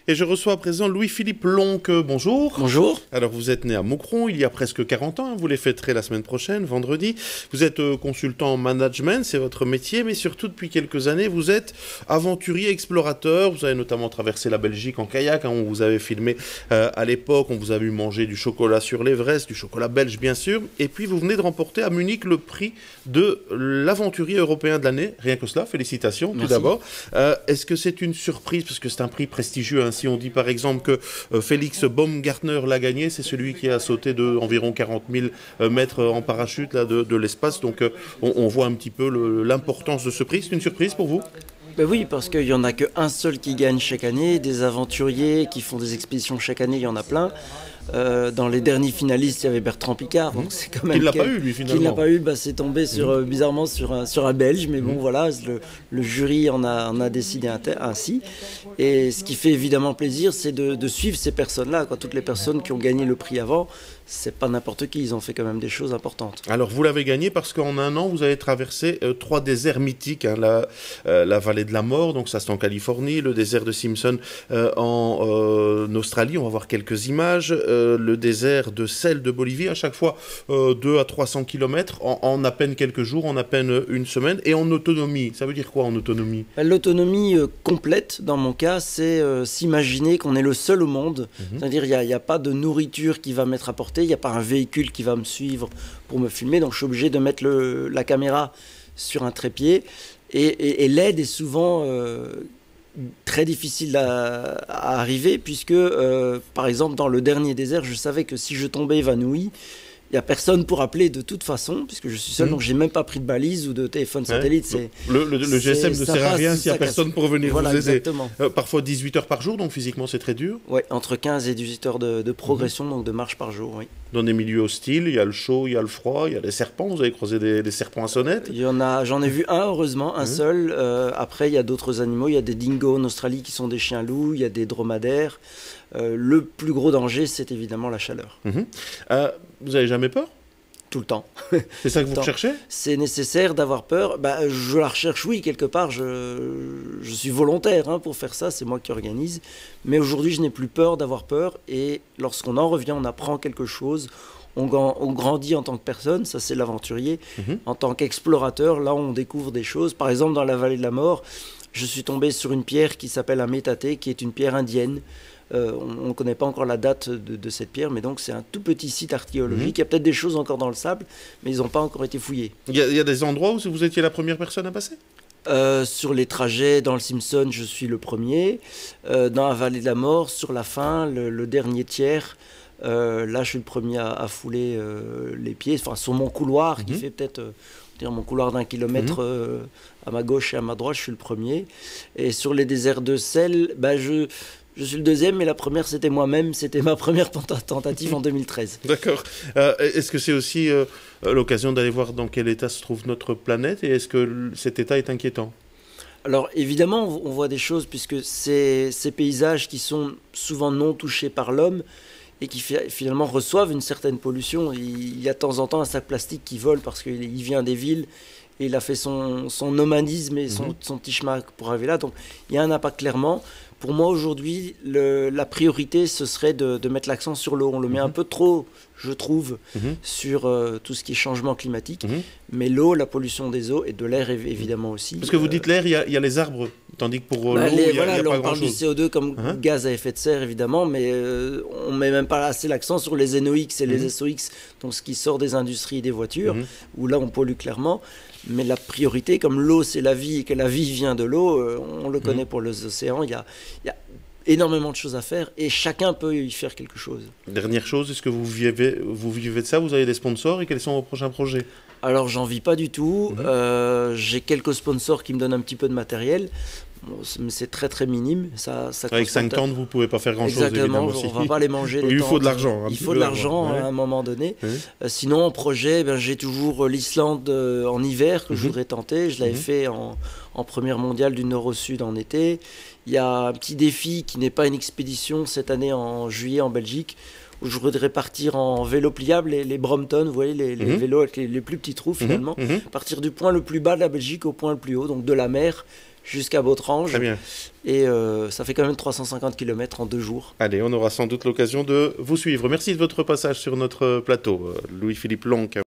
Et je reçois à présent Louis-Philippe Lonque. Bonjour. Bonjour. Alors vous êtes né à Maucron il y a presque 40 ans, vous les fêterez la semaine prochaine, vendredi. Vous êtes consultant en management, c'est votre métier, mais surtout depuis quelques années, vous êtes aventurier, explorateur. Vous avez notamment traversé la Belgique en kayak, on vous avait filmé à l'époque, on vous a vu manger du chocolat sur l'Everest, du chocolat belge bien sûr. Et puis vous venez de remporter à Munich le prix de l'aventurier européen de l'année. Rien que cela, félicitations. Merci. Tout d'abord. Est-ce que c'est une surprise, parce que c'est un prix prestigieux, hein. Si on dit par exemple que Félix Baumgartner l'a gagné, c'est celui qui a sauté de environ 40 000 mètres en parachute là, de l'espace. Donc on voit un petit peu l'importance de ce prix. C'est une surprise pour vous? Ben oui, parce qu'il n'y en a qu'un seul qui gagne chaque année. Des aventuriers qui font des expéditions chaque année, il y en a plein. Dans les derniers finalistes, il y avait Bertrand Piccard. Donc c'est quand même Il ne l'a pas eu, lui, finalement. Qui ne l'a pas eu, c'est tombé bizarrement sur un Belge. Mais bon, voilà, le jury en a décidé ainsi. Et ce qui fait évidemment plaisir, c'est de suivre ces personnes-là. Toutes les personnes qui ont gagné le prix avant, c'est pas n'importe qui, ils ont fait quand même des choses importantes. Alors vous l'avez gagné parce qu'en un an, vous avez traversé 3 déserts mythiques. Hein, la vallée de la mort, donc ça c'est en Californie, le désert de Simpson en Australie, on va voir quelques images, le désert de sel de Bolivie, à chaque fois 200 à 300 km en à peine quelques jours, en à peine une semaine, et en autonomie. Ça veut dire quoi en autonomie? L'autonomie complète, dans mon cas, c'est s'imaginer qu'on est le seul au monde. C'est-à-dire il n'y a pas de nourriture qui va m'être apportée, il n'y a pas un véhicule qui va me suivre pour me filmer, donc je suis obligé de mettre la caméra sur un trépied. Et l'aide est souvent très difficile à arriver, puisque, par exemple, dans le dernier désert, je savais que si je tombais évanoui, il n'y a personne pour appeler de toute façon, puisque je suis seul, donc j'ai même pas pris de balise ou de téléphone satellite. Le GSM ne sert à rien s'il n'y a personne pour venir vous aider. Exactement. Parfois 18 heures par jour, donc physiquement c'est très dur. Oui, entre 15 et 18 heures de progression, donc de marche par jour, oui. Dans des milieux hostiles, il y a le chaud, il y a le froid, il y a des serpents. Vous avez croisé des serpents à sonnette? J'en ai vu un, heureusement, un seul. Après, il y a d'autres animaux. Il y a des dingos en Australie qui sont des chiens loups. Il y a des dromadaires. Le plus gros danger, c'est évidemment la chaleur. Vous n'avez jamais peur? Tout le temps. C'est ça que vous recherchez? C'est nécessaire d'avoir peur. Je la recherche, oui, quelque part. Je suis volontaire pour faire ça. C'est moi qui organise. Mais aujourd'hui, je n'ai plus peur d'avoir peur. Et lorsqu'on en revient, on apprend quelque chose. On grandit en tant que personne. Ça, c'est l'aventurier. En tant qu'explorateur, là, on découvre des choses. Par exemple, dans la vallée de la mort, je suis tombé sur une pierre qui s'appelle un métaté, qui est une pierre indienne. On ne connaît pas encore la date de cette pierre, mais donc c'est un tout petit site archéologique. Il y a peut-être des choses encore dans le sable, mais ils n'ont pas encore été fouillés. Il y a des endroits où vous étiez la première personne à passer? Sur les trajets, dans le Simpson, je suis le premier. Dans la vallée de la mort, sur la fin, le dernier tiers, là je suis le premier à fouler les pieds, enfin sur mon couloir qui fait peut-être... mon couloir d'1 kilomètre à ma gauche et à ma droite, je suis le premier. Et sur les déserts de sel, je suis le deuxième, mais la première, c'était moi-même. C'était ma première tentative en 2013. D'accord. Est-ce que c'est aussi l'occasion d'aller voir dans quel état se trouve notre planète? Et est-ce que cet état est inquiétant? Alors, évidemment, on voit des choses, puisque ces paysages qui sont souvent non touchés par l'homme et qui finalement reçoivent une certaine pollution. Il y a de temps en temps un sac plastique qui vole parce qu'il vient des villes et il a fait son nomadisme et son petit chemin pour arriver là. Donc, il y a un impact clairement. Pour moi, aujourd'hui, la priorité, ce serait de mettre l'accent sur l'eau. On le met un peu trop, je trouve, sur tout ce qui est changement climatique. Mais l'eau, la pollution des eaux et de l'air, évidemment aussi. Parce que vous dites l'air, il y a les arbres, tandis que pour l'eau, il n'y a pas grand-chose. On parle du CO2 comme gaz à effet de serre, évidemment, mais on ne met même pas assez l'accent sur les NOx et les SOx, donc ce qui sort des industries et des voitures, où là, on pollue clairement. Mais la priorité, comme l'eau c'est la vie et que la vie vient de l'eau, on le connaît pour les océans, il y a énormément de choses à faire et chacun peut y faire quelque chose. Dernière chose, est-ce que vous vivez de ça? Vous avez des sponsors et quels sont vos prochains projets? Alors j'en vis pas du tout, j'ai quelques sponsors qui me donnent un petit peu de matériel. Mais c'est très très minime. Avec 5 tentes, vous ne pouvez pas faire grand-chose. Exactement, on ne va pas les manger. Il faut de l'argent. Il faut de l'argent à un moment donné. Sinon, en projet, j'ai toujours l'Islande en hiver que je voudrais tenter. Je l'avais fait en première mondiale du nord au sud en été. Il y a un petit défi qui n'est pas une expédition cette année en juillet en Belgique, où je voudrais partir en vélo pliable, les Brompton, vous voyez, les vélos avec les plus petits trous finalement, partir du point le plus bas de la Belgique au point le plus haut, donc de la mer jusqu'à Bautrange. Très bien. Et ça fait quand même 350 km en 2 jours. Allez, on aura sans doute l'occasion de vous suivre. Merci de votre passage sur notre plateau, Louis-Philippe Lonck.